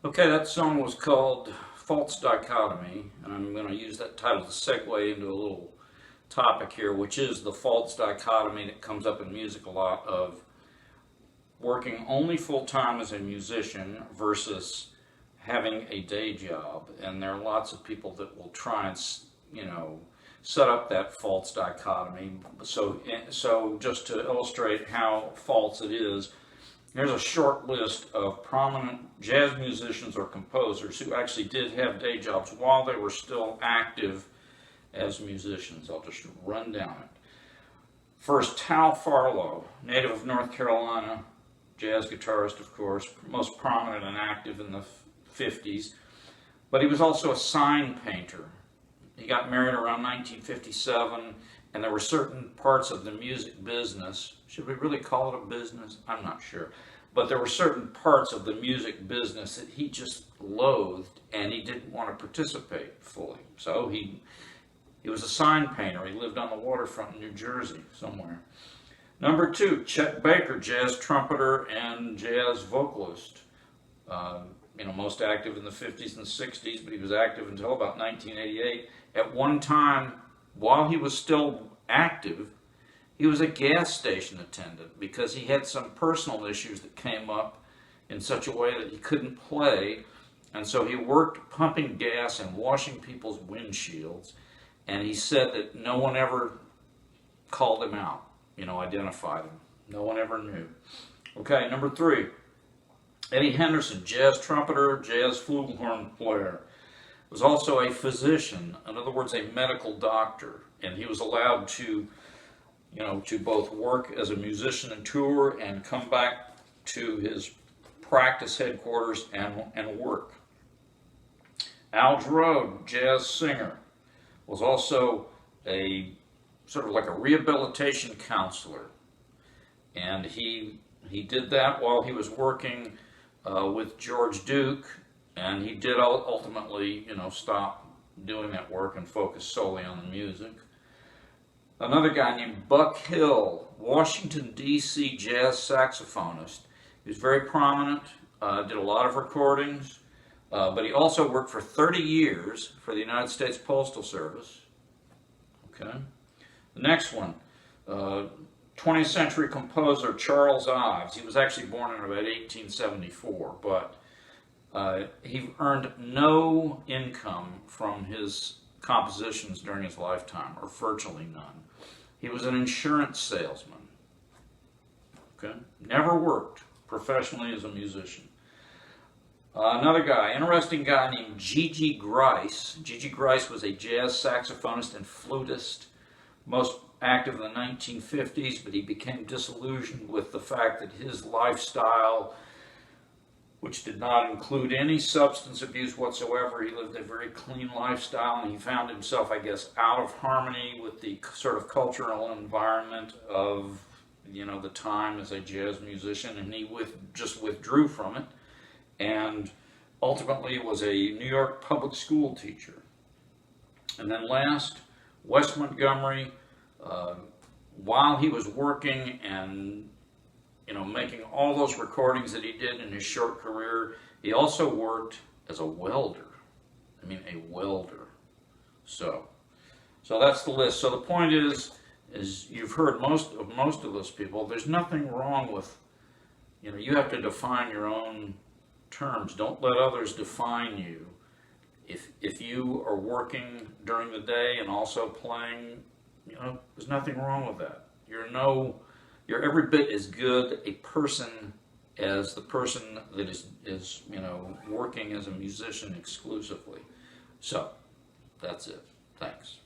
Okay, that song was called False Dichotomy, and I'm going to use that title to segue into a little topic here, which is the false dichotomy that comes up in music a lot of working only full-time as a musician versus having a day job. And there are lots of people that will try and, set up that false dichotomy. So just to illustrate how false it is, here's a short list of prominent jazz musicians or composers who actually did have day jobs while they were still active as musicians. I'll just run down it. First, Tal Farlow, native of North Carolina, jazz guitarist, of course, most prominent and active in the 50s, but he was also a sign painter. He got married around 1957, and there were certain parts of the music business, should we really call it a business? I'm not sure. But there were certain parts of the music business that he just loathed, and he didn't want to participate fully. So he was a sign painter. He lived on the waterfront in New Jersey somewhere. Number two, Chet Baker, jazz trumpeter and jazz vocalist. Most active in the 50s and 60s, but he was active until about 1988. At one time, while he was still active, he was a gas station attendant because he had some personal issues that came up in such a way that he couldn't play. And so he worked pumping gas and washing people's windshields. And he said that no one ever called him out, identified him. No one ever knew. Okay, number three, Eddie Henderson, jazz trumpeter, jazz flugelhorn player, was also a physician, in other words, a medical doctor. And he was allowed to both work as a musician and tour and come back to his practice headquarters and work. Al Jarreau, jazz singer, was also a sort of like a rehabilitation counselor. And he did that while he was working with George Duke, and he did ultimately, stop doing that work and focus solely on the music. Another guy named Buck Hill, Washington, D.C. jazz saxophonist. He was very prominent, did a lot of recordings, but he also worked for 30 years for the United States Postal Service. Okay. The next one, 20th century composer Charles Ives. He was actually born in about 1874, but he earned no income from his compositions during his lifetime, or virtually none. He was an insurance salesman. Okay, never worked professionally as a musician. Another guy, interesting guy named Gigi Grice. Gigi Grice was a jazz saxophonist and flutist, most active in the 1950s, but he became disillusioned with the fact that his lifestyle, which did not include any substance abuse whatsoever. He lived a very clean lifestyle, and he found himself, I guess, out of harmony with the sort of cultural environment of, the time as a jazz musician, and he just withdrew from it, and ultimately was a New York public school teacher. And then last, Wes Montgomery, while he was working and making all those recordings that he did in his short career, he also worked as a welder. A welder. So that's the list. So the point is you've heard most of those people. There's nothing wrong with, you have to define your own terms. Don't let others define you. If you are working during the day and also playing You know, there's nothing wrong with that. You're every bit as good a person as the person that is you know, working as a musician exclusively. So, that's it. Thanks.